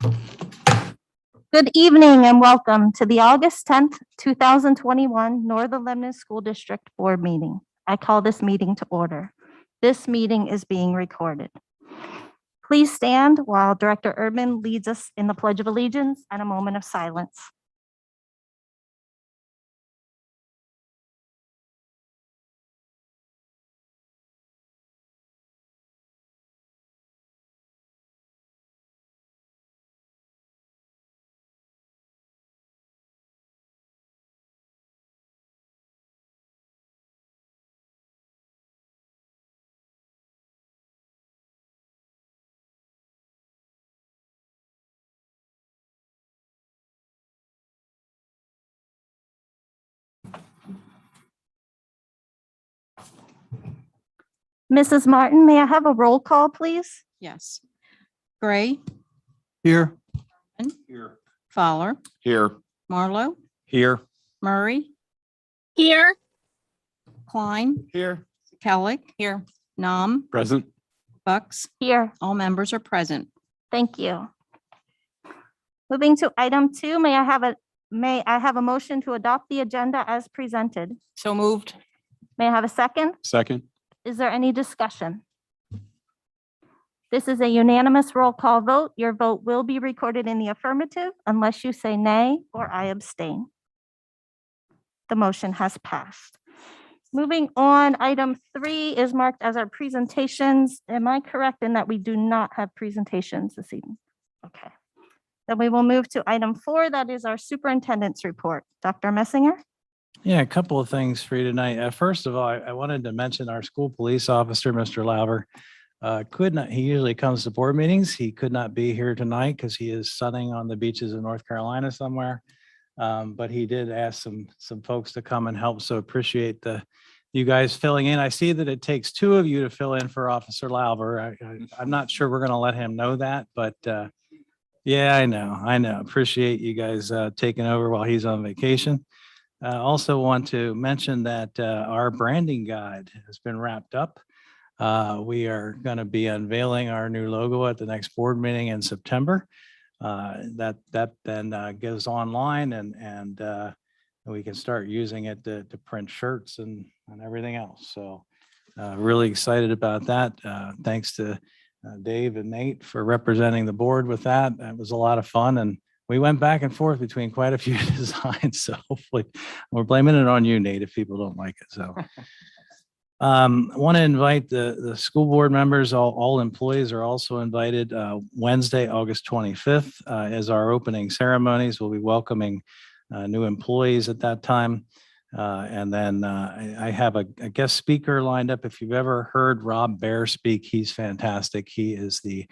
Good evening and welcome to the August 10th, 2021 Northern Lebanon School District Board meeting. I call this meeting to order. This meeting is being recorded. Please stand while Director Erdman leads us in the Pledge of Allegiance and a moment of silence. Mrs. Martin, may I have a roll call, please? Yes. Gray, Here. Here. Fowler, Here. Marlowe, Here. Murray, Here. Klein, Here. Kellick, here, Nam, Present. Bucks. Here. All members are present. Thank you. Moving to item 2, may I have a motion to adopt the agenda as presented? So moved. May I have a second? Second. Is there any discussion? This is a unanimous roll call vote. Your vote will be recorded in the affirmative unless you say nay or I abstain. The motion has passed. Moving on, item 3 is marked as our presentations. Am I correct in that we do not have presentations this evening? Okay. Then we will move to item 4. That is our superintendent's report. Dr. Messinger? Yeah, a couple of things for you tonight. First of all, I wanted to mention our school police officer, Mr. Lauber. He usually comes to board meetings. He could not be here tonight because he is sunning on the beaches of North Carolina somewhere. But he did ask some folks to come and help. So appreciate you guys filling in. I see that it takes 2 of you to fill in for Officer Lauber. I'm not sure we're going to let him know that, but yeah, I know. Appreciate you guys taking over while he's on vacation. Also want to mention that our branding guide has been wrapped up. We are going to be unveiling our new logo at the next board meeting in September. That then goes online and we can start using it to print shirts and everything else. So really excited about that. Thanks to Dave and Nate for representing the board with that. That was a lot of fun, and we went back and forth between quite a few designs. So hopefully we're blaming it on you, Nate, if people don't like it. So want to invite the school board members. All employees are also invited. Wednesday, August 25th is our opening ceremonies. We'll be welcoming new employees at that time. And then I have a guest speaker lined up. If you've ever heard Rob Bear speak, he's fantastic. He is the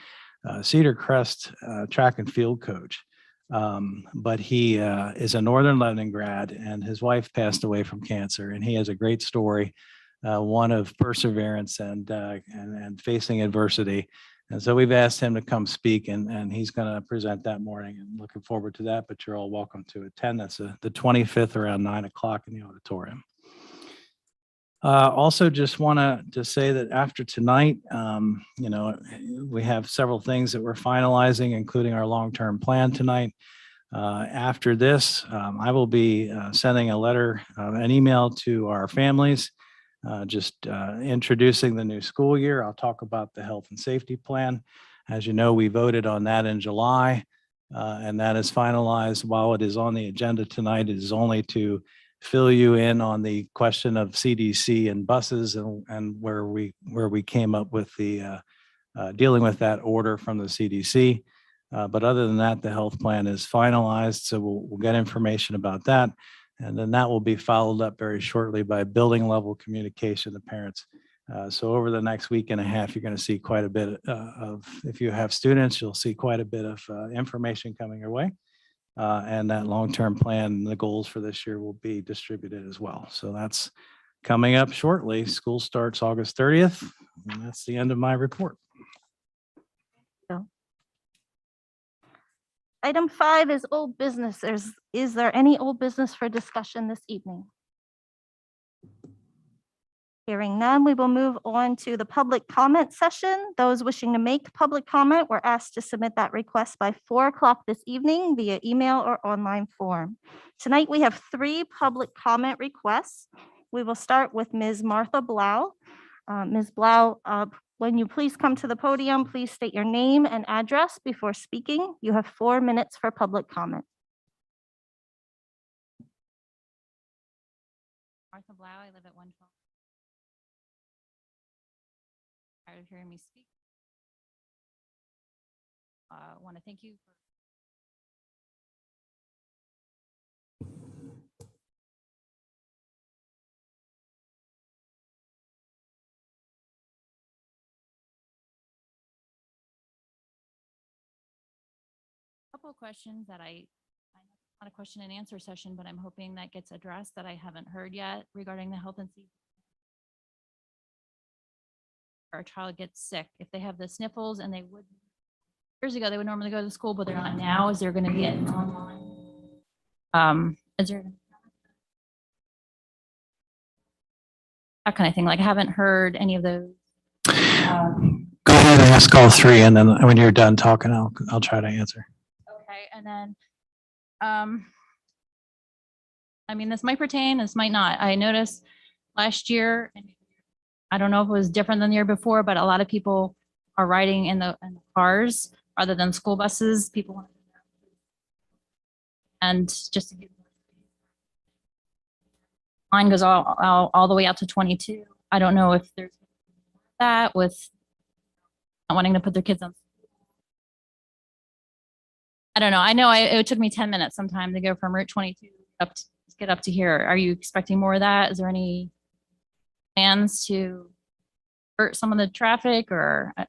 Cedar Crest track and field coach. But he is a Northern Lebanon grad, and his wife passed away from cancer, and he has a great story, one of perseverance and facing adversity. And so we've asked him to come speak, and he's going to present that morning, and looking forward to that. But you're all welcome to attend. That's the 25th around 9 o'clock in the auditorium. Also just want to say that after tonight, we have several things that we're finalizing, including our long-term plan tonight. After this, I will be sending a letter, an email to our families, just introducing the new school year. I'll talk about the health and safety plan. As you know, we voted on that in July, and that is finalized. While it is on the agenda tonight, it is only to fill you in on the question of CDC and buses and where we came up with the dealing with that order from the CDC. But other than that, the health plan is finalized. So we'll get information about that. And then that will be followed up very shortly by building level communication to parents. So over the next week and a half, you're going to see quite a bit if you have students, you'll see quite a bit of information coming your way. And that long-term plan, the goals for this year will be distributed as well. So that's coming up shortly. School starts August 30th. And that's the end of my report. Item 5 is old business. Is there any old business for discussion this evening? Hearing none, we will move on to the public comment session. Those wishing to make public comment were asked to submit that request by 4 o'clock this evening via email or online form. Tonight, we have 3 public comment requests. We will start with Ms. Martha Blau. Ms. Blau, when you please come to the podium, please state your name and address before speaking. You have 4 minutes for public comment. Martha Blau, I live at 112. Tired of hearing me speak. Want to thank you for a couple of questions that I know it's not a question and answer session, but I'm hoping that gets addressed that I haven't heard yet regarding the health and safety. Our child gets sick, if they have the sniffles and they would, years ago, they would normally go to school, but they're not now. Is there going to be an online? Is there that kind of thing? Like I haven't heard any of those. Go ahead and ask all 3, and then when you're done talking, I'll try to answer. Okay, and then, I mean, this might pertain, this might not. I noticed last year, and I don't know if it was different than the year before, but a lot of people are riding in the cars rather than school buses. People want to, and just to give line goes all the way out to 22. I don't know if there's that with not wanting to put their kids on. I don't know. I know it took me 10 minutes sometime to go from Route 22 get up to here. Are you expecting more of that? Is there any plans to hurt some of the traffic, or I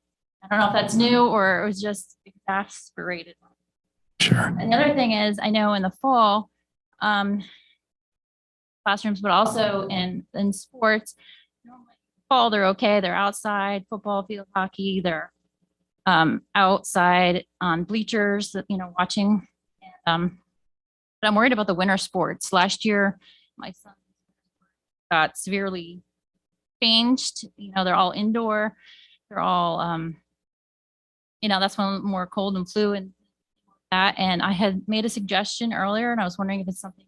don't know if that's new or it was just exasperated. Sure. And the other thing is, I know in the fall, classrooms, but also in sports, fall, they're okay. They're outside, football field, hockey, they're outside on bleachers, watching. But I'm worried about the winter sports. Last year, my son got severely changed. They're all indoor. They're all, that's when more cold and flu and that. And I had made a suggestion earlier, and I was wondering if it's something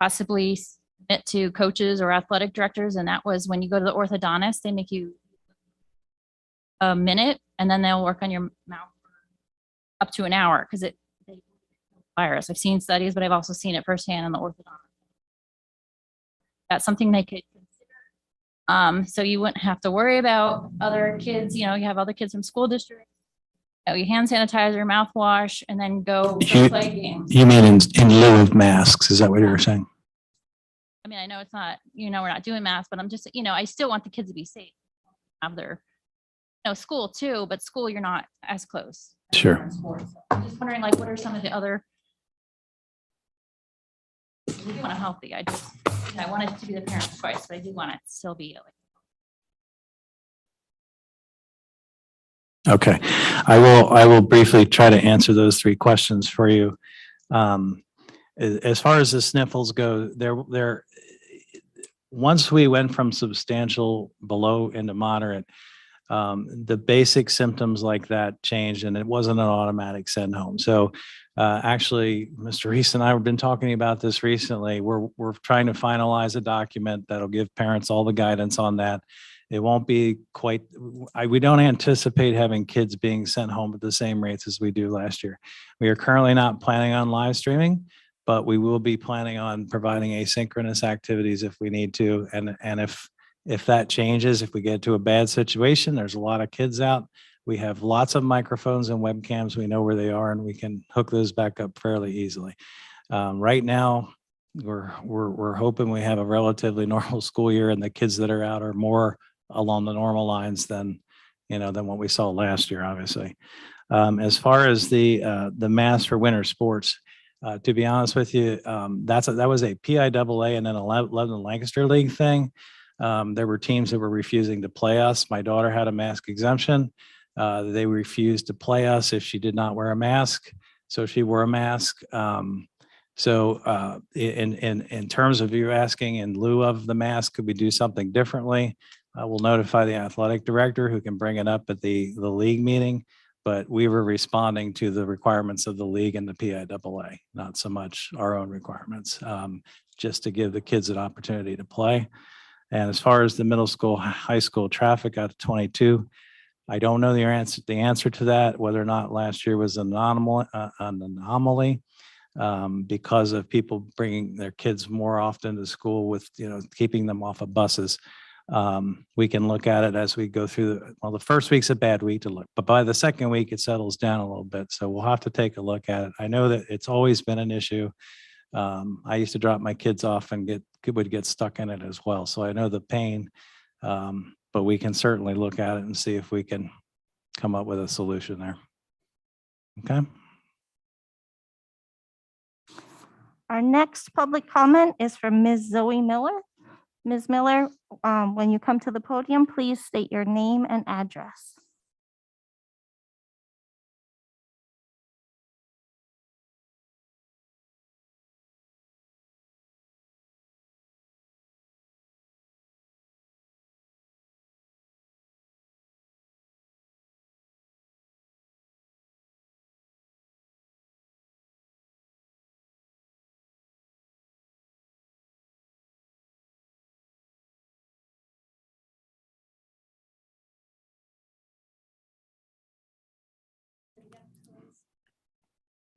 possibly submit to coaches or athletic directors. And that was when you go to the orthodontist, they make you a minute, and then they'll work on your mouth for up to an hour because they virus. I've seen studies, but I've also seen it firsthand in the orthodontist. That's something they could consider. So you wouldn't have to worry about other kids. You have other kids from school districts. You hand sanitizer, mouthwash, and then go play games. You mean in lieu of masks? Is that what you were saying? I mean, I know it's not, we're not doing masks, but I'm just, I still want the kids to be safe. Have their, school too, but school, you're not as close. Sure. So I'm just wondering, what are some of the other, we do want a healthy, I want it to be the parent's choice, but I do want it to still be Okay. I will briefly try to answer those 3 questions for you. As far as the sniffles go, once we went from substantial below into moderate, the basic symptoms like that changed, and it wasn't an automatic send home. So actually, Mr. Reese and I have been talking about this recently. We're trying to finalize a document that'll give parents all the guidance on that. It won't be quite, we don't anticipate having kids being sent home at the same rates as we do last year. We are currently not planning on live streaming, but we will be planning on providing asynchronous activities if we need to. And if that changes, if we get to a bad situation, there's a lot of kids out. We have lots of microphones and webcams. We know where they are, and we can hook those back up fairly easily. Right now, we're hoping we have a relatively normal school year, and the kids that are out are more along the normal lines than what we saw last year, obviously. As far as the mass for winter sports, to be honest with you, that was a PIAA and then 11 Lancaster League thing. There were teams that were refusing to play us. My daughter had a mask exemption. They refused to play us if she did not wear a mask. So she wore a mask. So in terms of you asking in lieu of the mask, could we do something differently? We'll notify the athletic director who can bring it up at the league meeting. But we were responding to the requirements of the league and the PIAA, not so much our own requirements, just to give the kids an opportunity to play. And as far as the middle school, high school traffic out of 22, I don't know the answer to that, whether or not last year was an anomaly because of people bringing their kids more often to school with, keeping them off of buses. We can look at it as we go through, the first week's a bad week to look, but by the second week, it settles down a little bit. So we'll have to take a look at it. I know that it's always been an issue. I used to drop my kids off and would get stuck in it as well. So I know the pain, but we can certainly look at it and see if we can come up with a solution there. Okay. Our next public comment is from Ms. Zoe Miller. Ms. Miller, when you come to the podium, please state your name and address.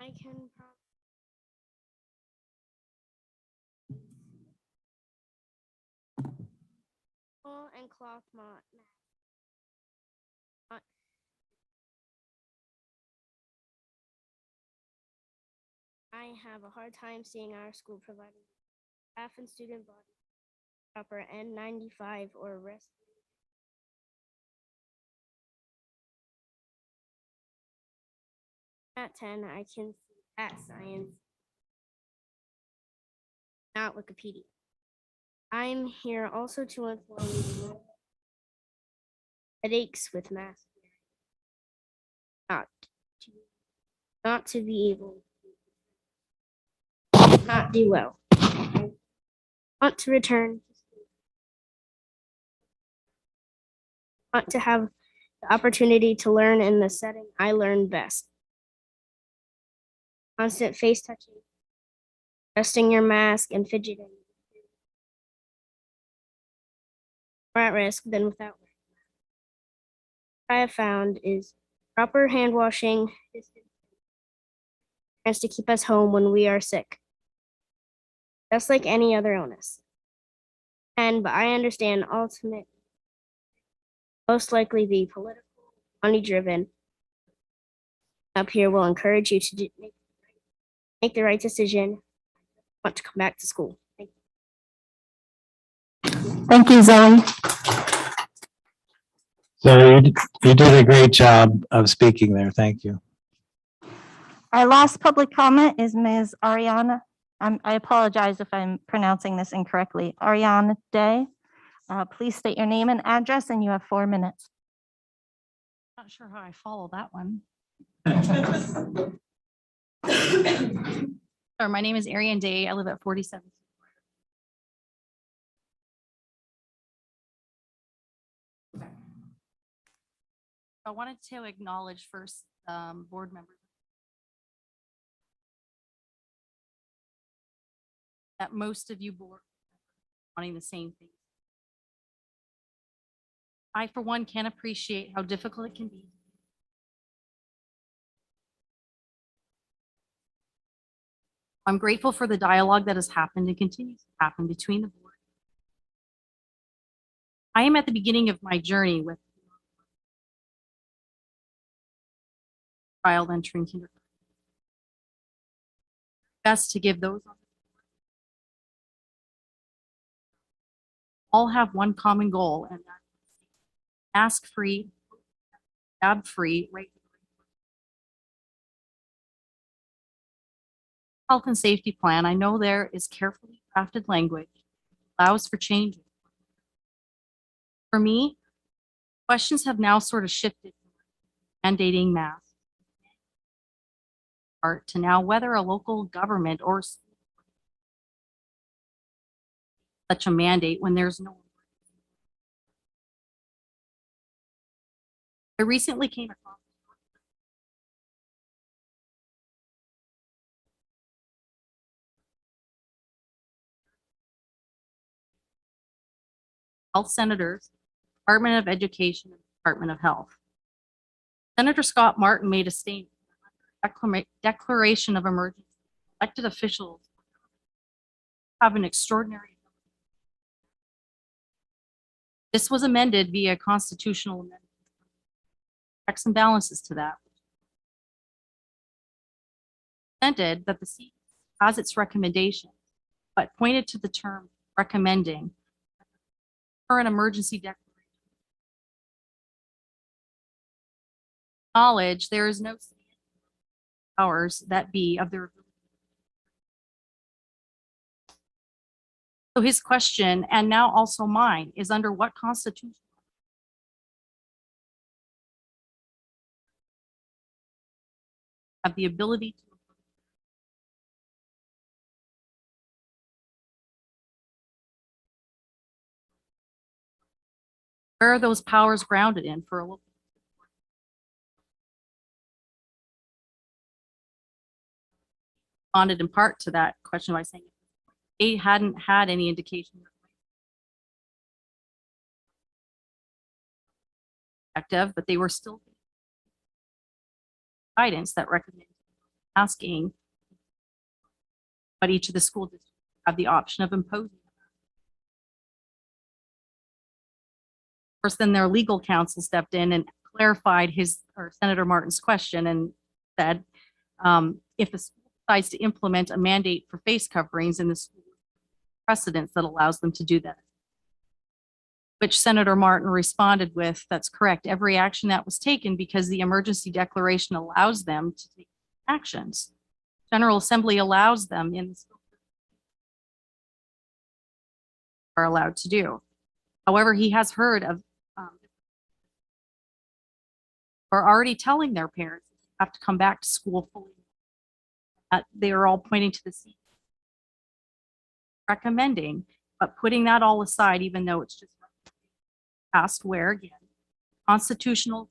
I can wool and cloth mat. I have a hard time seeing our school providing staff and student body proper N95 or rest. At 10, I can see at science, not Wikipedia. I'm here also to inform you headaches with masks. Not to be able to not do well. I want to return to school. Want to have the opportunity to learn in the setting I learned best. Constant face touching, adjusting your mask, and fidgeting more at risk than without wearing a mask. What I have found is proper hand washing, distance, to keep us home when we are sick, just like any other illness. But I understand ultimately most likely be political, money driven. Up here will encourage you to make the right decision. I want to come back to school. Thank you. Thank you, Zoe. So you did a great job of speaking there. Thank you. Our last public comment is Ms. Ariana. I apologize if I'm pronouncing this incorrectly. Ariana Day. Please state your name and address, and you have 4 minutes. Not sure how I follow that one. Sure, my name is Arian Day. I live at 47. I wanted to acknowledge first board members that most of you board wanting the same thing. I, for one, can appreciate how difficult it can be. I'm grateful for the dialogue that has happened and continues to happen between the board. I am at the beginning of my journey with child entering kindergarten. Best to give those on the board. All have one common goal, and that is mask-free, jab-free, health and safety plan. I know there is carefully crafted language that allows for changes. For me, questions have now sort of shifted from mandating masks to now whether a local government or school such a mandate when there's no. I recently came across health senators, Department of Education, and Department of Health. Senator Scott Martin made a statement, declaration of emergency. Elected officials have an extraordinary. This was amended via constitutional amendment. Checks and balances to that. Presented that the seat has its recommendation, but pointed to the term recommending for an emergency declaration. Knowledge there is no powers that be of their ability. So his question, and now also mine, is under what constitution have the ability to where are those powers grounded in for a local? Responded in part to that question by saying they hadn't had any indication effective, but they were still guidance that recommended asking, but each of the school districts have the option of imposing. Of course, then their legal counsel stepped in and clarified his or Senator Martin's question and said, if a school decides to implement a mandate for face coverings in the school, precedents that allows them to do that. Which Senator Martin responded with, that's correct. Every action that was taken because the emergency declaration allows them to take actions. General Assembly allows them in the school are allowed to do. However, he has heard of are already telling their parents they have to come back to school fully. They are all pointing to the seat, recommending, but putting that all aside, even though it's just passed where again, constitutional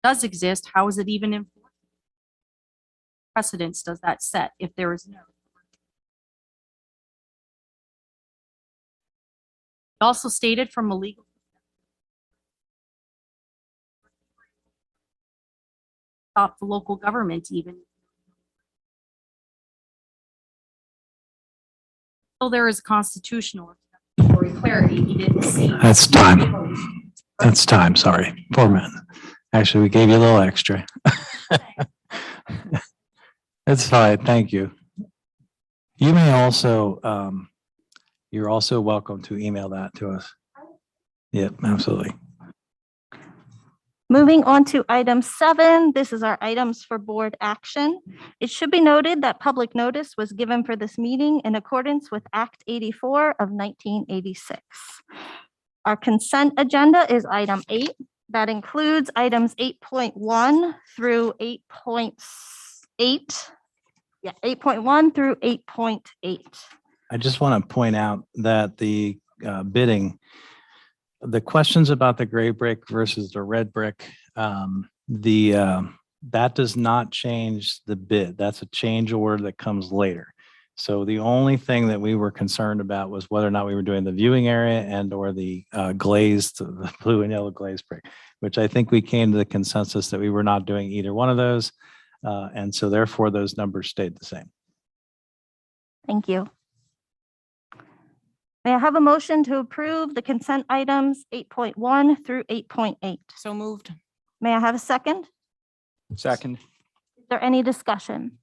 does exist. How is it even enforced? Precedence does that set if there is no? Also stated from a legal stop the local government even. So there is constitutional or clarity. He didn't see. That's time. That's time. Sorry. 4 minutes. Actually, we gave you a little extra. It's fine. Thank you. You may also, you're also welcome to email that to us. Yep, absolutely. Moving on to item 7, this is our items for board action. It should be noted that public notice was given for this meeting in accordance with Act 84 of 1986. Our consent agenda is item 8. That includes items 8.1 through 8.8. Yeah, 8.1 through 8.8. I just want to point out that the bidding, the questions about the gray brick versus the red brick, that does not change the bid. That's a change order that comes later. So the only thing that we were concerned about was whether or not we were doing the viewing area and or the glazed, the blue and yellow glazed brick, which I think we came to the consensus that we were not doing either one of those. And so therefore those numbers stayed the same. Thank you. May I have a motion to approve the consent items 8.1 through 8.8? So moved. May I have a second? Second. Is there any discussion?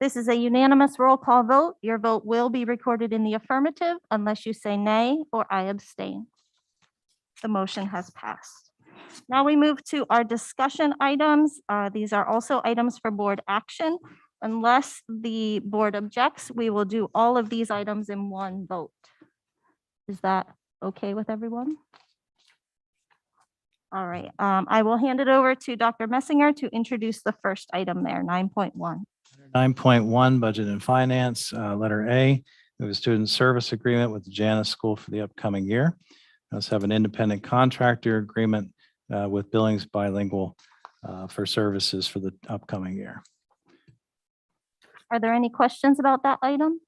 This is a unanimous roll call vote. Your vote will be recorded in the affirmative unless you say nay or I abstain. The motion has passed. Now we move to our discussion items. These are also items for board action. Unless the board objects, we will do all of these items in one vote. Is that okay with everyone? All right, I will hand it over to Dr. Messinger to introduce the first item there, 9.1. 9.1, Budget and Finance, letter A, we have a student service agreement with the Janus School for the upcoming year. We also have an independent contractor agreement with Billings Bilingual for services for the upcoming year. Are there any questions about that item?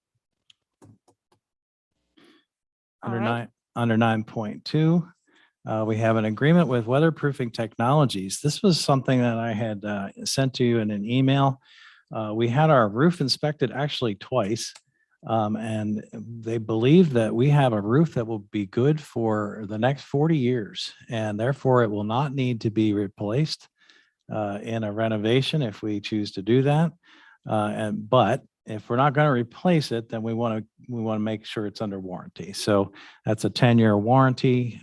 All right. Under 9.2, we have an agreement with Weatherproofing Technologies. This was something that I had sent to you in an email. We had our roof inspected actually twice, and they believe that we have a roof that will be good for the next 40 years, and therefore it will not need to be replaced in a renovation if we choose to do that. But if we're not going to replace it, then we want to make sure it's under warranty. So that's a 10-year warranty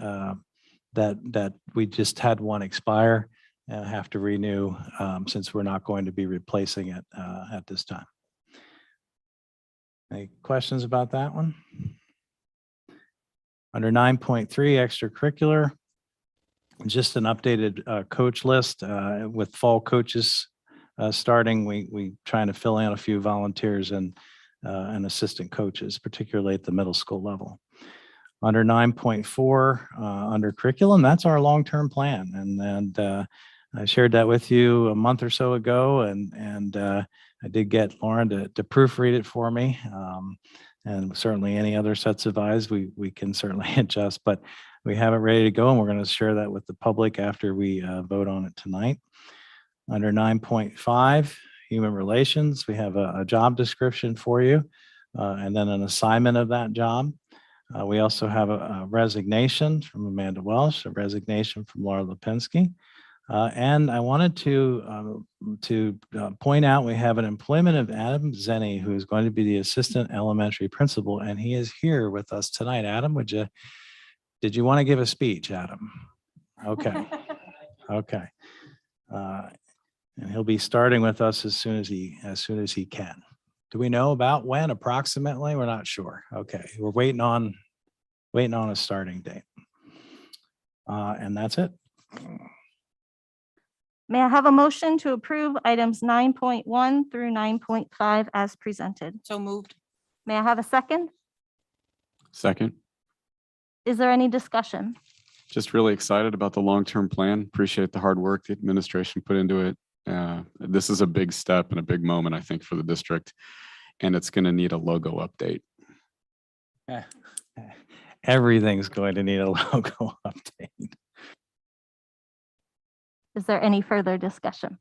that we just had one expire and have to renew since we're not going to be replacing it at this time. Any questions about that one? Under 9.3, extracurricular, just an updated coach list with fall coaches starting. We trying to fill in a few volunteers and assistant coaches, particularly at the middle school level. Under 9.4, under curriculum, that's our long-term plan. And I shared that with you a month or so ago, and I did get Lauren to proofread it for me. And certainly any other sets of eyes, we can certainly adjust, but we have it ready to go, and we're going to share that with the public after we vote on it tonight. Under 9.5, human relations, we have a job description for you, and then an assignment of that job. We also have a resignation from Amanda Welsh, a resignation from Laura Lipinski. And I wanted to point out we have an employment of Adam Zenny, who is going to be the assistant elementary principal, and he is here with us tonight. Adam, did you want to give a speech, Adam? Okay. Okay. And he'll be starting with us as soon as he can. Do we know about when approximately? We're not sure. Okay. We're waiting on a starting date. And that's it. May I have a motion to approve items 9.1 through 9.5 as presented? So moved. May I have a second? Second. Is there any discussion? Just really excited about the long-term plan. Appreciate the hard work the administration put into it. This is a big step and a big moment, I think, for the district, and it's going to need a logo update. Everything's going to need a logo update. Is there any further discussion?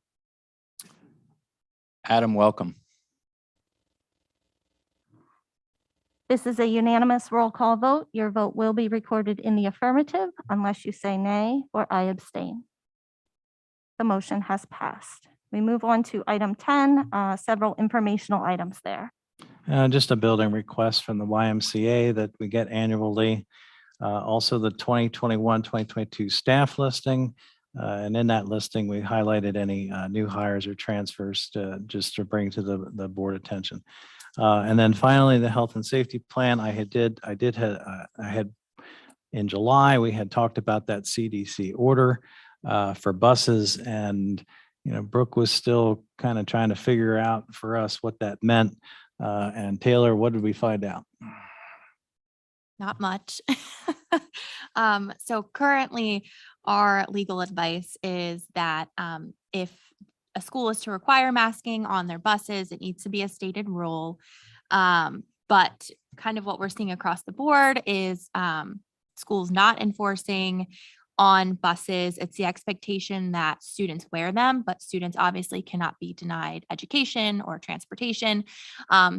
Adam, welcome. This is a unanimous roll call vote. Your vote will be recorded in the affirmative unless you say nay or I abstain. The motion has passed. We move on to item 10, several informational items there. Just a building request from the YMCA that we get annually. Also the 2021-2022 staff listing. And in that listing, we highlighted any new hires or transfers just to bring to the board attention. And then finally, the health and safety plan. I had in July, we had talked about that CDC order for buses, and Brooke was still kind of trying to figure out for us what that meant. And Taylor, what did we find out? Not much. So currently, our legal advice is that if a school is to require masking on their buses, it needs to be a stated rule. But kind of what we're seeing across the board is schools not enforcing on buses. It's the expectation that students wear them, but students obviously cannot be denied education or transportation.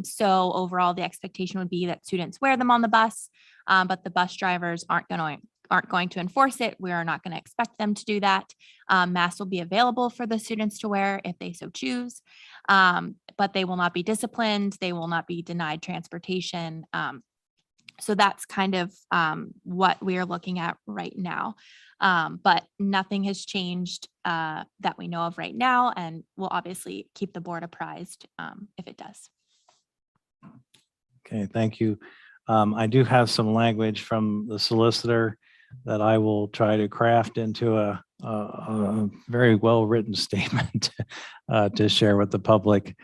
So overall, the expectation would be that students wear them on the bus, but the bus drivers aren't going to enforce it. We are not going to expect them to do that. Masks will be available for the students to wear if they so choose, but they will not be disciplined. They will not be denied transportation. So that's kind of what we are looking at right now. But nothing has changed that we know of right now, and we'll obviously keep the board apprised if it does. Okay, thank you. I do have some language from the solicitor that I will try to craft into a very well-written statement to share with the public.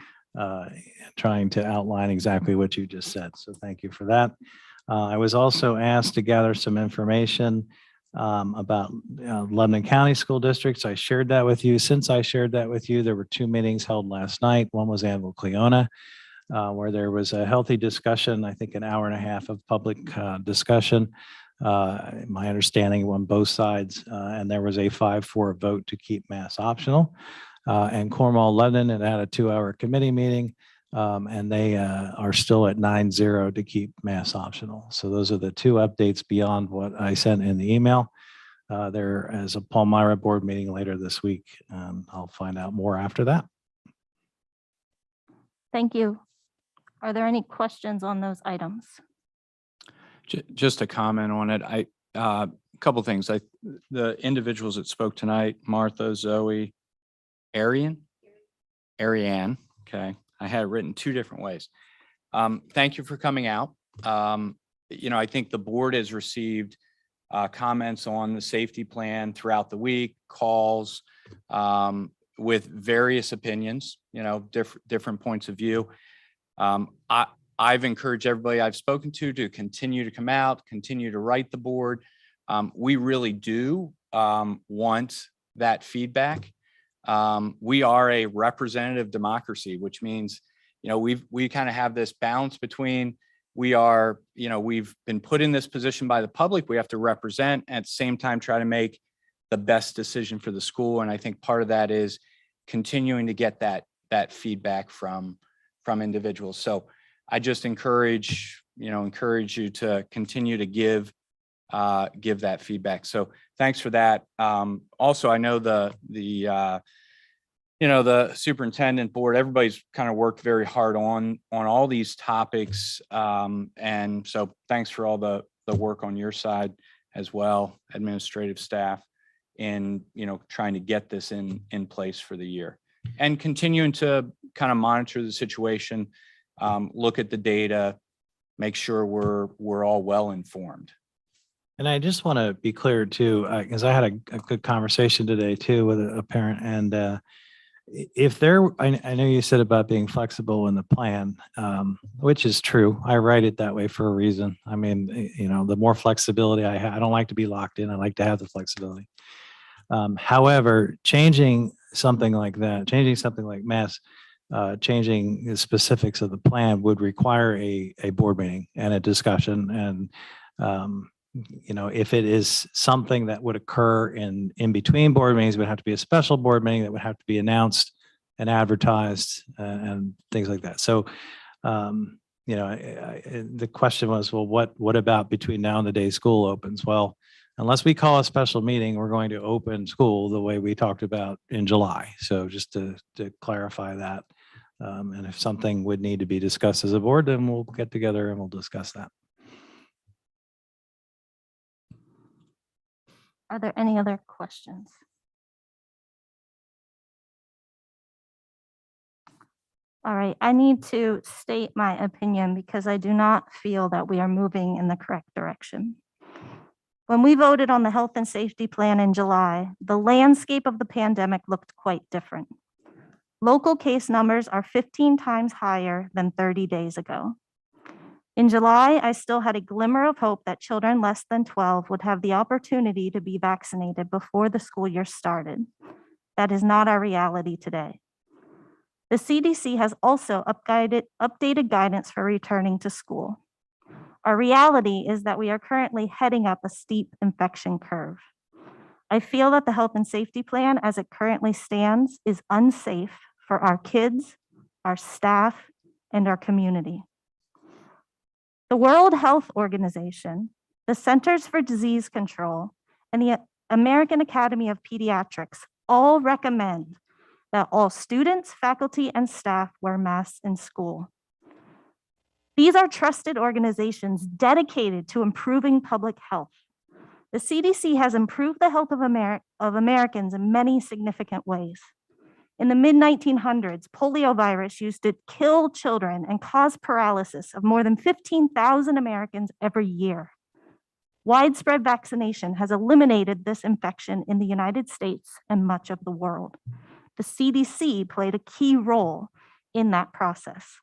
trying to outline exactly what you just said. So thank you for that. I was also asked to gather some information about Lebanon County School Districts. I shared that with you. Since I shared that with you, there were 2 meetings held last night. One was Anvil Cleona, where there was a healthy discussion, I think an hour and a half of public discussion. My understanding on both sides, and there was a 5-4 vote to keep mass optional. And Cornwall Lebanon had a 2-hour committee meeting, and they are still at 9-0 to keep mass optional. So those are the 2 updates beyond what I sent in the email. There is a Palmyra board meeting later this week. I'll find out more after that. Thank you. Are there any questions on those items? Just a comment on it. A couple things. The individuals that spoke tonight, Martha, Zoe, Ariane. Okay. I had it written 2 different ways. Thank you for coming out. I think the board has received comments on the safety plan throughout the week, calls with various opinions, different points of view. I've encouraged everybody I've spoken to continue to come out, continue to write the board. We really do want that feedback. We are a representative democracy, which means, we kind of have this balance between we've been put in this position by the public. We have to represent, at the same time, try to make the best decision for the school. And I think part of that is continuing to get that feedback from individuals. So I just encourage you to continue to give that feedback. So thanks for that. Also, I know the superintendent board, everybody's kind of worked very hard on all these topics. And so thanks for all the work on your side as well, administrative staff, in, trying to get this in place for the year, and continuing to kind of monitor the situation, look at the data, make sure we're all well informed. And I just want to be clear too, because I had a good conversation today too with a parent, and I know you said about being flexible in the plan, which is true. I write it that way for a reason. I mean, the more flexibility I have, I don't like to be locked in. I like to have the flexibility. However, changing something like that, changing something like mass, changing the specifics of the plan would require a board meeting and a discussion. And, if it is something that would occur in between board meetings, it would have to be a special board meeting that would have to be announced and advertised and things like that. So, the question was, well, what about between now and the day school opens? Well, unless we call a special meeting, we're going to open school the way we talked about in July. So just to clarify that. And if something would need to be discussed as a board, then we'll get together and we'll discuss that. Are there any other questions? All right, I need to state my opinion because I do not feel that we are moving in the correct direction. When we voted on the health and safety plan in July, the landscape of the pandemic looked quite different. Local case numbers are 15 times higher than 30 days ago. In July, I still had a glimmer of hope that children less than 12 would have the opportunity to be vaccinated before the school year started. That is not our reality today. The CDC has also updated guidance for returning to school. Our reality is that we are currently heading up a steep infection curve. I feel that the health and safety plan as it currently stands is unsafe for our kids, our staff, and our community. The World Health Organization, the Centers for Disease Control, and the American Academy of Pediatrics all recommend that all students, faculty, and staff wear masks in school. These are trusted organizations dedicated to improving public health. The CDC has improved the health of Americans in many significant ways. In the mid-1900s, poliovirus used to kill children and cause paralysis of more than 15,000 Americans every year. Widespread vaccination has eliminated this infection in the United States and much of the world. The CDC played a key role in that process.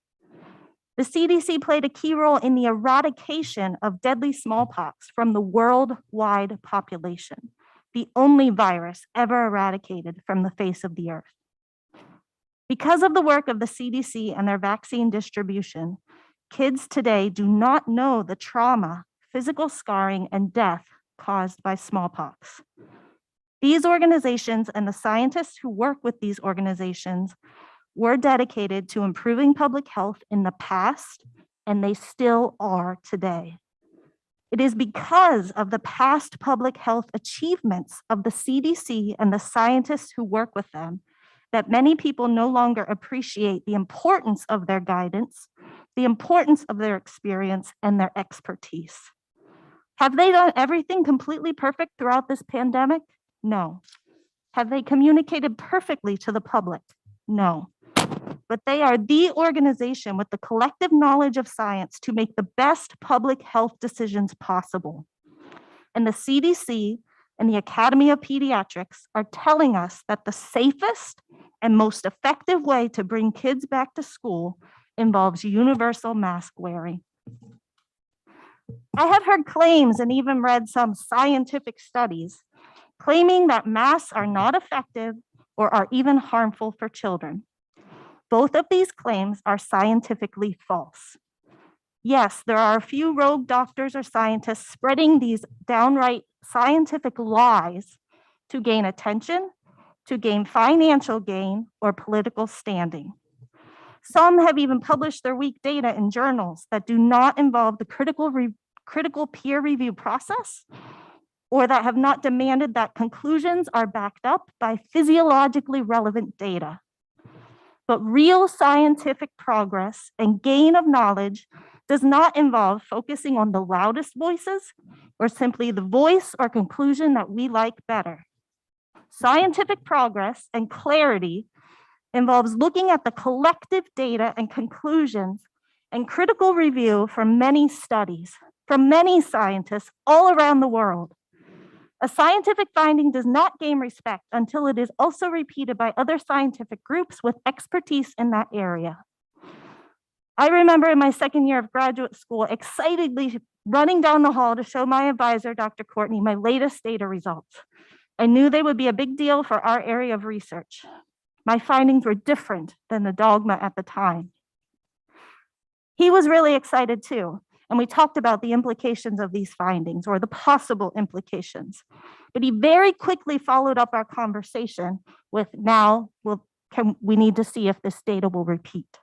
The CDC played a key role in the eradication of deadly smallpox from the worldwide population, the only virus ever eradicated from the face of the earth. Because of the work of the CDC and their vaccine distribution, kids today do not know the trauma, physical scarring, and death caused by smallpox. These organizations and the scientists who work with these organizations were dedicated to improving public health in the past, and they still are today. It is because of the past public health achievements of the CDC and the scientists who work with them that many people no longer appreciate the importance of their guidance, the importance of their experience, and their expertise. Have they done everything completely perfect throughout this pandemic? No. Have they communicated perfectly to the public? No. But they are the organization with the collective knowledge of science to make the best public health decisions possible. And the CDC and the Academy of Pediatrics are telling us that the safest and most effective way to bring kids back to school involves universal mask wearing. I have heard claims and even read some scientific studies claiming that masks are not effective or are even harmful for children. Both of these claims are scientifically false. Yes, there are a few rogue doctors or scientists spreading these downright scientific lies to gain attention, to gain financial gain, or political standing. Some have even published their weak data in journals that do not involve the critical peer review process, or that have not demanded that conclusions are backed up by physiologically relevant data. But real scientific progress and gain of knowledge does not involve focusing on the loudest voices or simply the voice or conclusion that we like better. Scientific progress and clarity involves looking at the collective data and conclusions and critical review from many studies, from many scientists all around the world. A scientific finding does not gain respect until it is also repeated by other scientific groups with expertise in that area. I remember in my second year of graduate school, excitedly running down the hall to show my advisor, Dr. Courtney, my latest data results. I knew they would be a big deal for our area of research. My findings were different than the dogma at the time. He was really excited too. And we talked about the implications of these findings or the possible implications. But he very quickly followed up our conversation with we need to see if this data will repeat.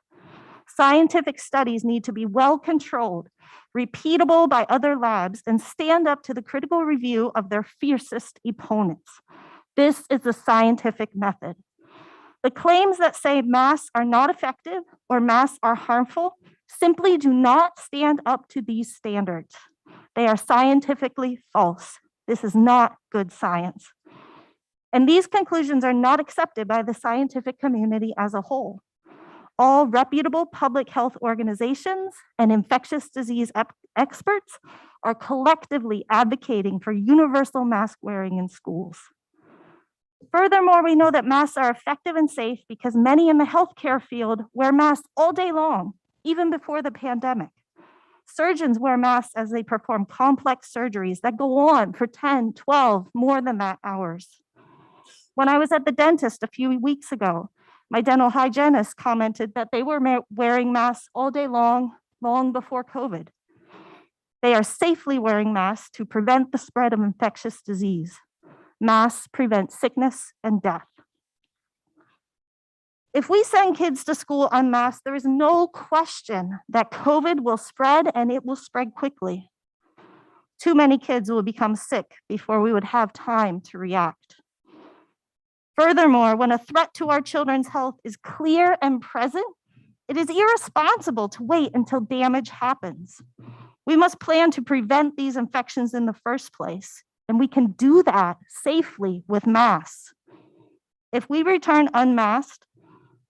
Scientific studies need to be well controlled, repeatable by other labs, and stand up to the critical review of their fiercest opponents. This is the scientific method. The claims that say masks are not effective or masks are harmful simply do not stand up to these standards. They are scientifically false. This is not good science. And these conclusions are not accepted by the scientific community as a whole. All reputable public health organizations and infectious disease experts are collectively advocating for universal mask wearing in schools. Furthermore, we know that masks are effective and safe because many in the healthcare field wear masks all day long, even before the pandemic. Surgeons wear masks as they perform complex surgeries that go on for 10, 12, more than that hours. When I was at the dentist a few weeks ago, my dental hygienist commented that they were wearing masks all day long, long before COVID. They are safely wearing masks to prevent the spread of infectious disease. Masks prevent sickness and death. If we send kids to school unmasked, there is no question that COVID will spread and it will spread quickly. Too many kids will become sick before we would have time to react. Furthermore, when a threat to our children's health is clear and present, it is irresponsible to wait until damage happens. We must plan to prevent these infections in the first place, and we can do that safely with masks. If we return unmasked,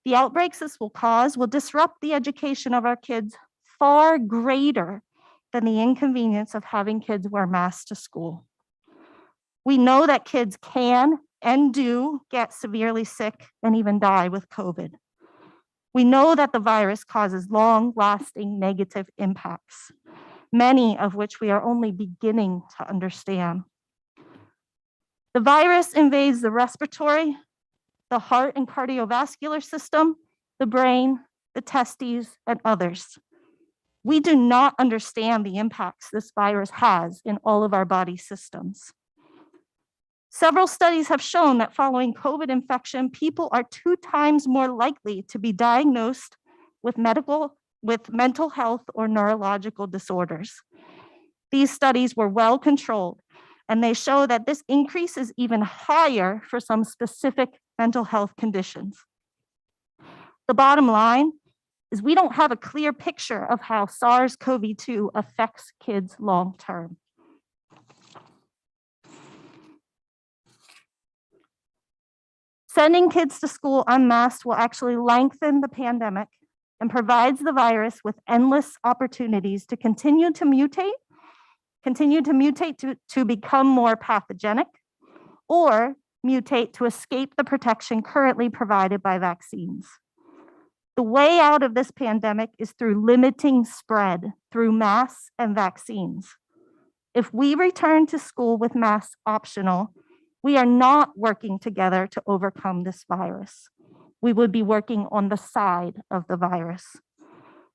the outbreaks this will cause will disrupt the education of our kids far greater than the inconvenience of having kids wear masks to school. We know that kids can and do get severely sick and even die with COVID. We know that the virus causes long-lasting negative impacts, many of which we are only beginning to understand. The virus invades the respiratory, the heart and cardiovascular system, the brain, the testes, and others. We do not understand the impacts this virus has in all of our body systems. Several studies have shown that following COVID infection, people are 2 times more likely to be diagnosed with mental health or neurological disorders. These studies were well controlled, and they show that this increase is even higher for some specific mental health conditions. The bottom line is we don't have a clear picture of how SARS-CoV-2 affects kids long-term. Sending kids to school unmasked will actually lengthen the pandemic and provides the virus with endless opportunities to continue to mutate to become more pathogenic, or mutate to escape the protection currently provided by vaccines. The way out of this pandemic is through limiting spread through masks and vaccines. If we return to school with masks optional, we are not working together to overcome this virus. We would be working on the side of the virus.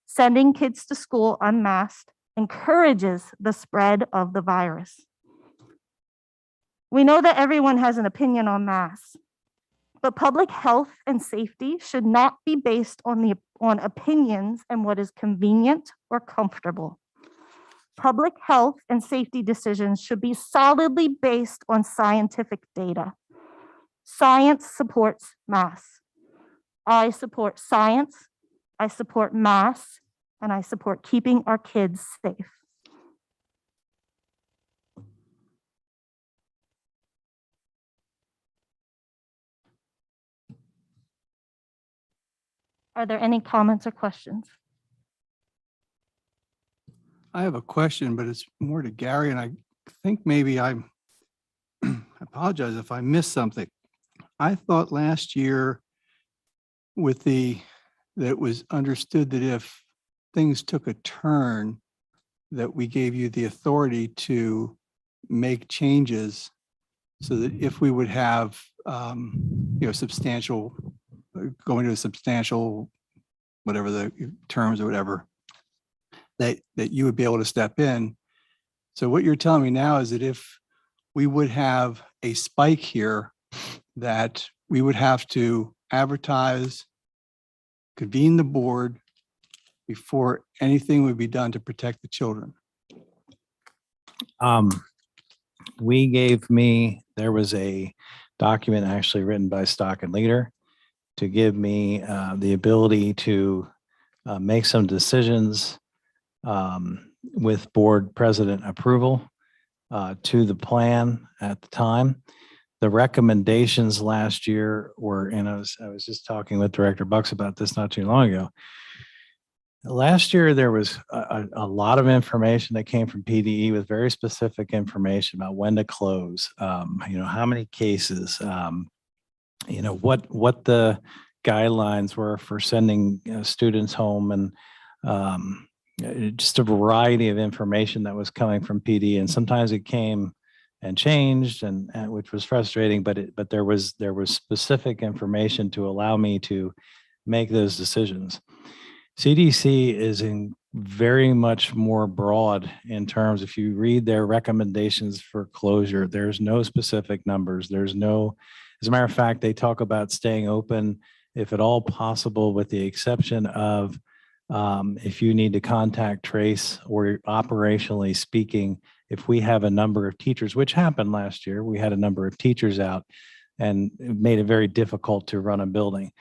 Sending kids to school unmasked encourages the spread of the virus. We know that everyone has an opinion on masks, but public health and safety should not be based on opinions and what is convenient or comfortable. Public health and safety decisions should be solidly based on scientific data. Science supports masks. I support science, I support masks, and I support keeping our kids safe. Are there any comments or questions? I have a question, but it's more to Gary, and I think maybe I apologize if I missed something. I thought last year that it was understood that if things took a turn, that we gave you the authority to make changes so that if we would have, substantial, going to a substantial, whatever the terms or whatever, that you would be able to step in. So what you're telling me now is that if we would have a spike here, that we would have to advertise, convene the board before anything would be done to protect the children. There was a document actually written by Stock and Leader to give me the ability to make some decisions with board president approval to the plan at the time. The recommendations last year were, and I was just talking with Director Bucks about this not too long ago. Last year, there was a lot of information that came from PDE with very specific information about when to close, how many cases, what the guidelines were for sending students home, and just a variety of information that was coming from PD. And sometimes it came and changed, and which was frustrating, but there was specific information to allow me to make those decisions. CDC is in very much more broad in terms, if you read their recommendations for closure, there's no specific numbers. As a matter of fact, they talk about staying open if at all possible, with the exception of if you need to contact trace, or operationally speaking, if we have a number of teachers, which happened last year, we had a number of teachers out and it made it very difficult to run a building.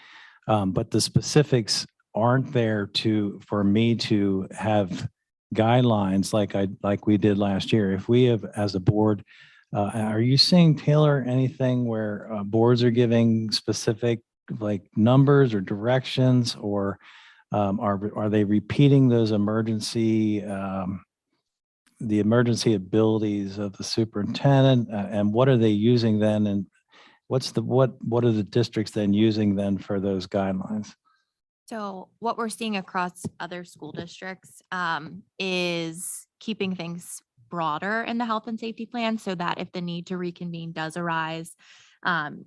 But the specifics aren't there for me to have guidelines like we did last year. If we have, as a board, are you seeing, Taylor, anything where boards are giving specific like numbers or directions, or are they repeating those the emergency abilities of the superintendent, and what are they using then, and what are the districts then using then for those guidelines? So what we're seeing across other school districts is keeping things broader in the health and safety plan so that if the need to reconvene does arise,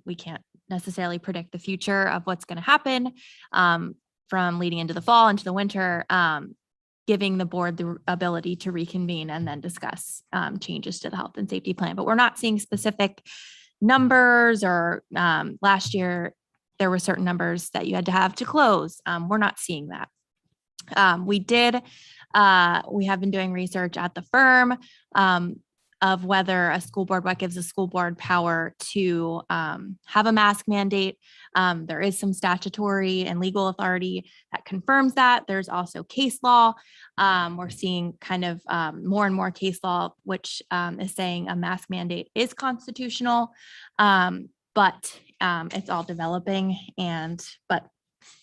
we can't necessarily predict the future of what's going to happen from leading into the fall, into the winter, giving the board the ability to reconvene and then discuss changes to the health and safety plan. But we're not seeing specific numbers or last year, there were certain numbers that you had to have to close. We're not seeing that. We have been doing research at the firm of whether a school board, what gives a school board power to have a mask mandate. There is some statutory and legal authority that confirms that. There's also case law. We're seeing kind of more and more case law, which is saying a mask mandate is constitutional, but it's all developing but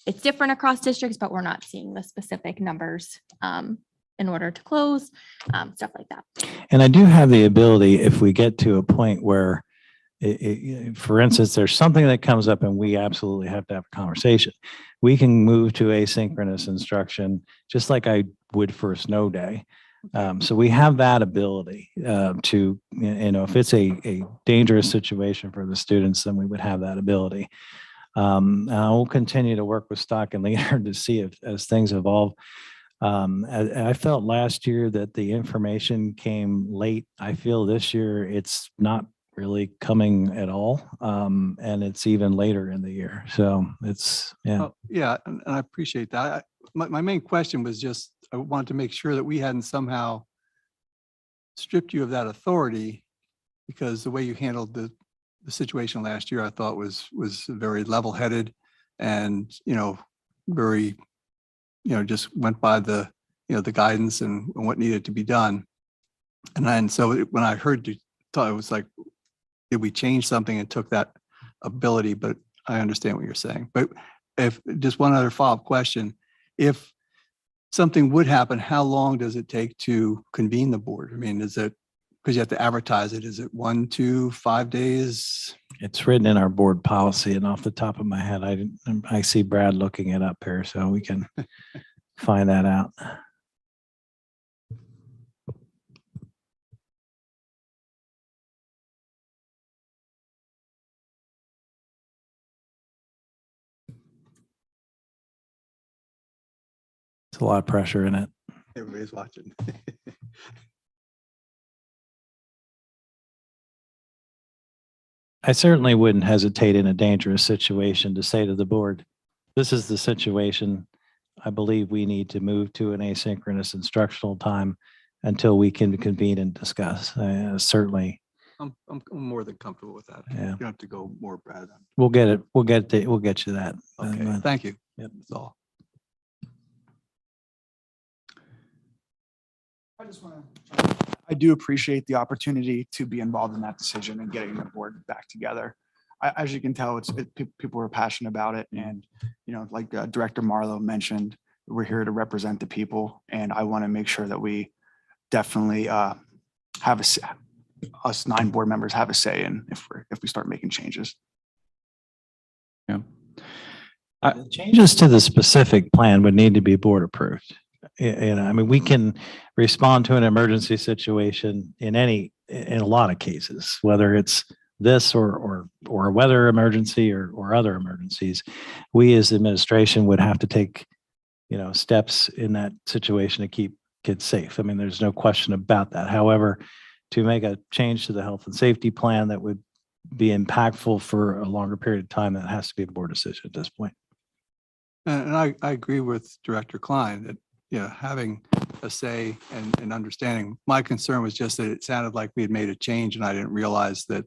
it's different across districts, but we're not seeing the specific numbers in order to close, stuff like that. And I do have the ability, if we get to a point where, for instance, there's something that comes up and we absolutely have to have a conversation, we can move to asynchronous instruction, just like I would for a snow day. So we have that ability to, if it's a dangerous situation for the students, then we would have that ability. And I will continue to work with Stock and Leader to see if, as things evolve. I felt last year that the information came late. I feel this year it's not really coming at all. And it's even later in the year. So it's, yeah. Oh, yeah, and I appreciate that. My main question was just, I wanted to make sure that we hadn't somehow stripped you of that authority, because the way you handled the situation last year, I thought was very level-headed and, very, just went by the guidance and what needed to be done. And then, so when I heard you, thought it was like, did we change something and took that ability? But I understand what you're saying. But if just one other follow-up question, if something would happen, how long does it take to convene the board? I mean, is it, because you have to advertise it, is it 1, 2, 5 days? It's written in our board policy, and off the top of my head, I see Brad looking it up here, so we can find that out. It's a lot of pressure in it. Everybody's watching. I certainly wouldn't hesitate in a dangerous situation to say to the board, this is the situation. I believe we need to move to an asynchronous instructional time until we can convene and discuss. Certainly, I'm more than comfortable with that. Yeah. You don't have to go more, Brad. we'll get it. We'll get you that. Okay, thank you. Yep. That's all. I do appreciate the opportunity to be involved in that decision and getting the board back together. As you can tell, people are passionate about it. And, like Director Marlowe mentioned, we're here to represent the people. And I want to make sure that we definitely have us 9 board members have a say in if we start making changes. Yeah. The changes to the specific plan would need to be board approved. I mean, we can respond to an emergency situation in a lot of cases, whether it's this or a weather emergency or other emergencies. We as administration would have to take, steps in that situation to keep kids safe. I mean, there's no question about that. However, to make a change to the health and safety plan that would be impactful for a longer period of time, that has to be a board decision at this point. And I agree with Director Klein that, having a say and understanding. My concern was just that it sounded like we had made a change and I didn't realize that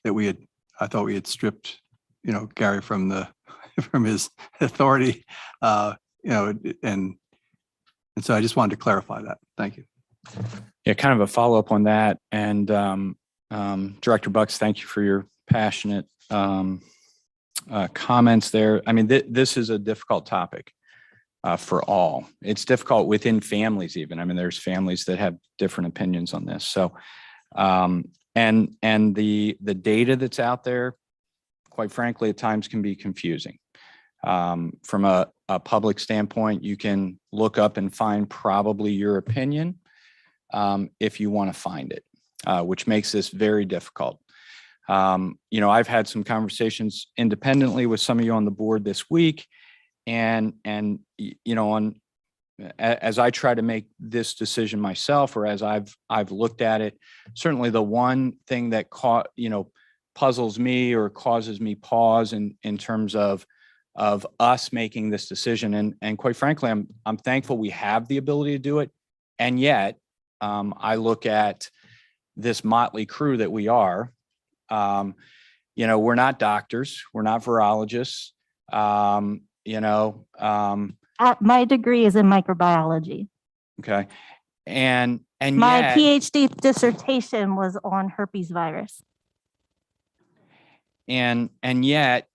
I thought we had stripped, Gary from his authority, and so I just wanted to clarify that. Thank you. Yeah, kind of a follow-up on that. And Director Bucks, thank you for your passionate comments there. I mean, this is a difficult topic for all. It's difficult within families even. I mean, there's families that have different opinions on this. So, and the data that's out there, quite frankly, at times can be confusing. From a a public standpoint, you can look up and find probably your opinion if you want to find it, which makes this very difficult. I've had some conversations independently with some of you on the board this week, and as I try to make this decision myself, or as I've looked at it, certainly the one thing that puzzles me or causes me pause in terms of us making this decision, and quite frankly, I'm thankful we have the ability to do it, and yet I look at this motley crew that we are. We're not doctors, we're not virologists. My degree is in microbiology. Okay. And My yet, PhD dissertation was on herpes virus. and yet,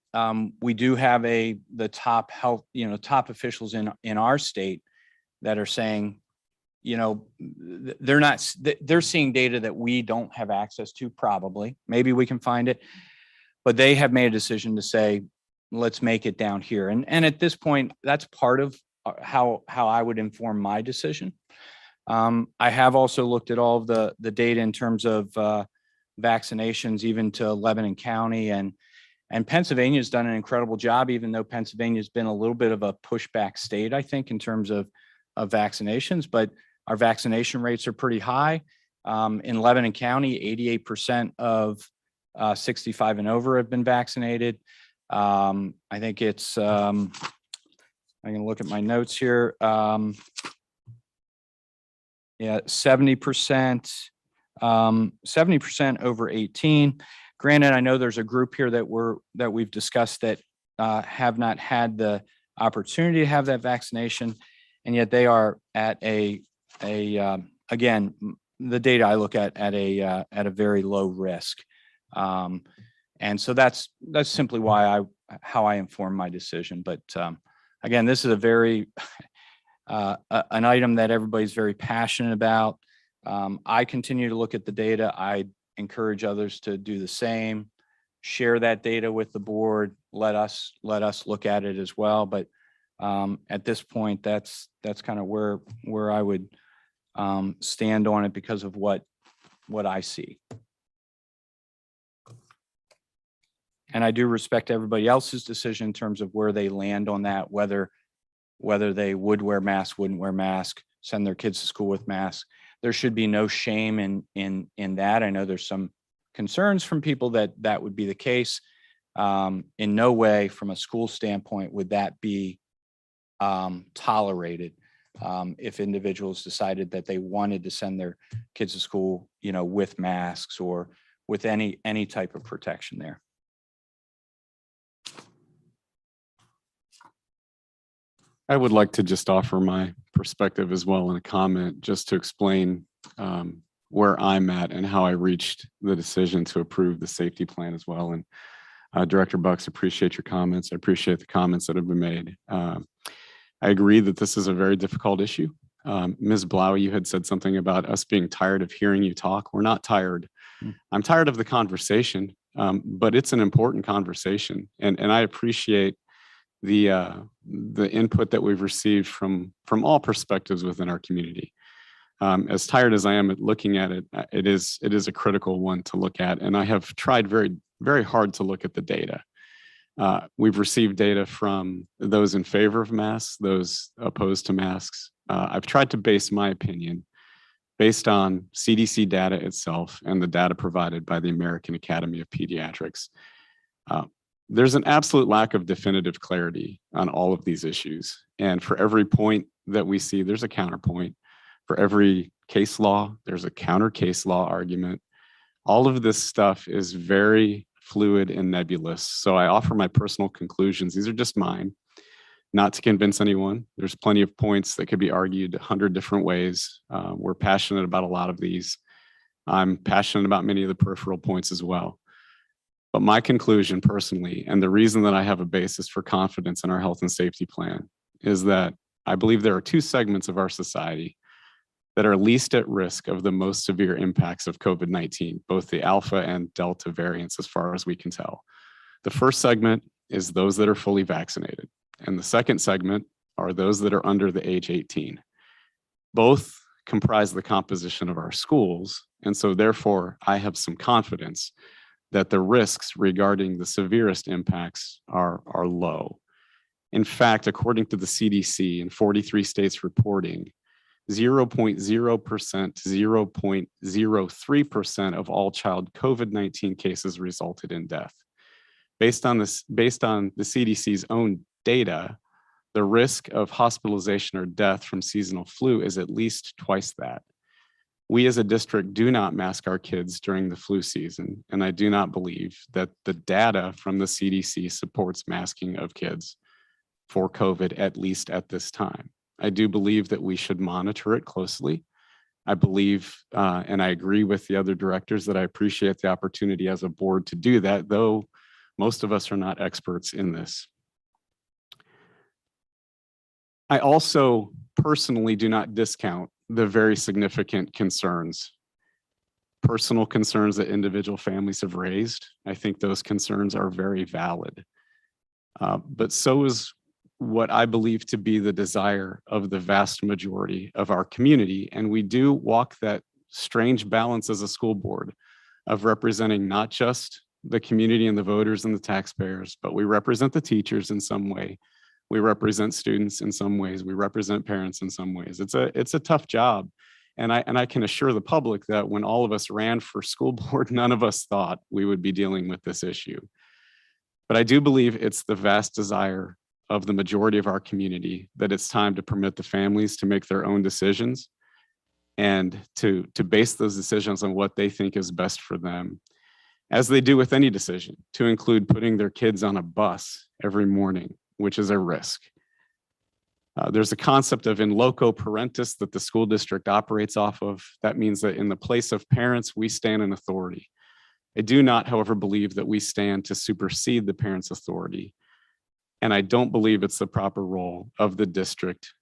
we do have the top health, top officials in our state that are saying, they're seeing data that we don't have access to, probably. Maybe we can find it, but they have made a decision to say, let's make it down here. And at this point, that's part of how I would inform my decision. I have also looked at all of the data in terms of vaccinations, even to Lebanon County, and Pennsylvania's done an incredible job, even though Pennsylvania's been a little bit of a pushback state, I think, in terms of vaccinations, but our vaccination rates are pretty high. In Lebanon County, 88% of 65 and over have been vaccinated. I think it's, I can look at my notes here. Yeah, 70%, 70% over 18. Granted, I know there's a group here that we've discussed that have not had the opportunity to have that vaccination, and yet they are at again, the data I look at a very low risk. And so that's simply how I inform my decision. But again, this is a very an item that everybody's very passionate about. I continue to look at the data. I encourage others to do the same. Share that data with the board. Let us look at it as well. But at this point, that's kind of where I would stand on it because of what I see. And I do respect everybody else's decision in terms of where they land on that, whether they would wear masks, wouldn't wear masks, send their kids to school with masks. There should be no shame in that. I know there's some concerns from people that would be the case. In no way, from a school standpoint, would that be tolerated if individuals decided that they wanted to send their kids to school, with masks or with any type of protection there. I would like to just offer my perspective as well in a comment, just to explain where I'm at and how I reached the decision to approve the safety plan as well. And Director Bucks, appreciate your comments. I appreciate the comments that have been made. I agree that this is a very difficult issue. Ms. Blau, you had said something about us being tired of hearing you talk. We're not tired. I'm tired of the conversation, but it's an important conversation. And I appreciate the input that we've received from all perspectives within our community. As tired as I am at looking at it, it is a critical one to look at. And I have tried very, very hard to look at the data. We've received data from those in favor of masks, those opposed to masks. I've tried to base my opinion based on CDC data itself and the data provided by the American Academy of Pediatrics. There's an absolute lack of definitive clarity on all of these issues. And for every point that we see, there's a counterpoint. For every case law, there's a counter case law argument. All of this stuff is very fluid and nebulous. So I offer my personal conclusions. These are just mine, not to convince anyone. There's plenty of points that could be argued 100 different ways. We're passionate about a lot of these. I'm passionate about many of the peripheral points as well. But my conclusion personally, and the reason that I have a basis for confidence in our health and safety plan, is that I believe there are two segments of our society that are least at risk of the most severe impacts of COVID-19, both the Alpha and Delta variants, as far as we can tell. The first segment is those that are fully vaccinated. And the second segment are those that are under the age 18. Both comprise the composition of our schools. And so therefore, I have some confidence that the risks regarding the severest impacts are low. In fact, according to the CDC and 43 states reporting, 0.0% to 0.03% of all child COVID-19 cases resulted in death. Based on the CDC's own data, the risk of hospitalization or death from seasonal flu is at least twice that. We as a district do not mask our kids during the flu season, and I do not believe that the data from the CDC supports masking of kids for COVID, at least at this time. I do believe that we should monitor it closely. I believe, and I agree with the other directors, that I appreciate the opportunity as a board to do that, though most of us are not experts in this. I also personally do not discount the very significant concerns, personal concerns that individual families have raised. I think those concerns are very valid. But so is what I believe to be the desire of the vast majority of our community. And we do walk that strange balance as a school board of representing not just the community and the voters and the taxpayers, but we represent the teachers in some way. We represent students in some ways. We represent parents in some ways. It's a tough job. And I can assure the public that when all of us ran for school board, none of us thought we would be dealing with this issue. But I do believe it's the vast desire of the majority of our community that it's time to permit the families to make their own decisions and to base those decisions on what they think is best for them, as they do with any decision, to include putting their kids on a bus every morning, which is a risk. There's a concept of in loco parentis that the school district operates off of. That means that in the place of parents, we stand in authority. I do not, however, believe that we stand to supersede the parents' authority. And I don't believe it's the proper role of the district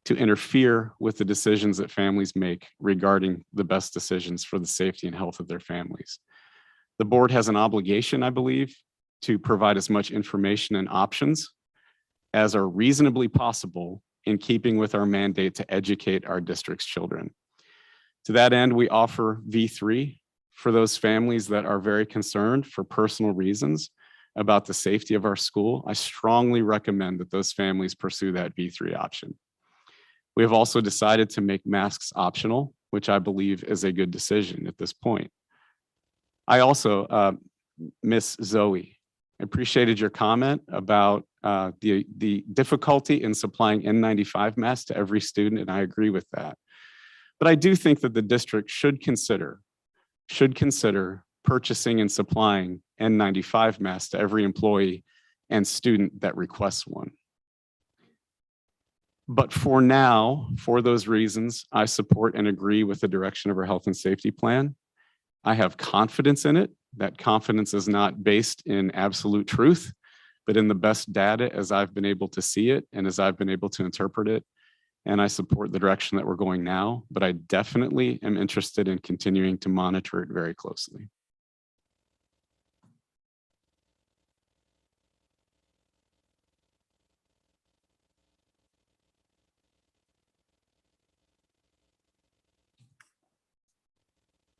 to interfere with the decisions that families make regarding the best decisions for the safety and health of their families. The board has an obligation, I believe, to provide as much information and options as are reasonably possible in keeping with our mandate to educate our district's children. To that end, we offer V3 for those families that are very concerned for personal reasons about the safety of our school. I strongly recommend that those families pursue that V3 option. We have also decided to make masks optional, which I believe is a good decision at this point. I also, Miss Zoe, I appreciated your comment about the difficulty in supplying N95 masks to every student, and I agree with that. But I do think that the district should consider purchasing and supplying N95 masks to every employee and student that requests one. But for now, for those reasons, I support and agree with the direction of our health and safety plan. I have confidence in it. That confidence is not based in absolute truth, but in the best data as I've been able to see it and as I've been able to interpret it. And I support the direction that we're going now, but I definitely am interested in continuing to monitor it very closely.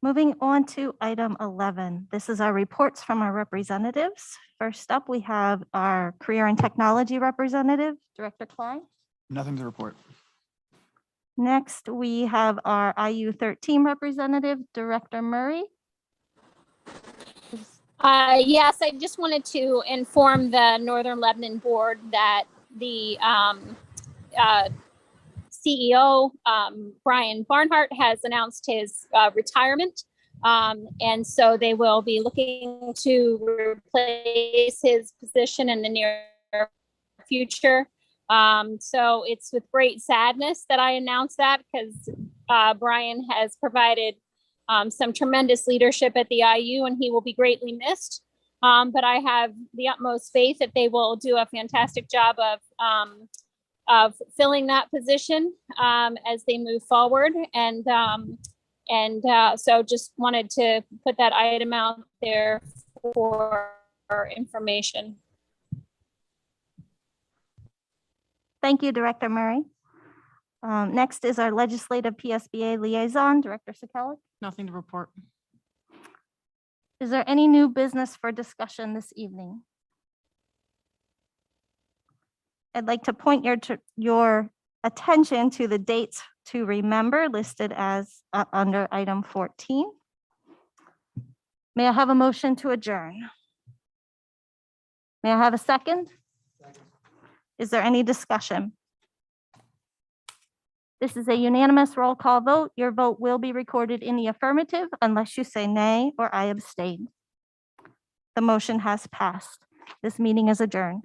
Moving on to item 11. This is our reports from our representatives. First up, we have our Career and Technology representative, Director Klein. Nothing to report. Next, we have our IU13 representative, Director Murray. Yes, I just wanted to inform the Northern Lebanon Board that the CEO, Brian Barnhart, has announced his retirement. And so they will be looking to replace his position in the near future. So it's with great sadness that I announce that, because Brian has provided some tremendous leadership at the IU, and he will be greatly missed. But I have the utmost faith that they will do a fantastic job of filling that position as they move forward. And so just wanted to put that item out there for information. Thank you, Director Murray. Next is our Legislative PSBA Liaison, Director Sekelic. Nothing to report. Is there any new business for discussion this evening? I'd like to point your attention to the dates to remember listed as under item 14. May I have a motion to adjourn? May I have a second? Is there any discussion? This is a unanimous roll call vote. Your vote will be recorded in the affirmative unless you say nay or I abstain. The motion has passed. This meeting is adjourned.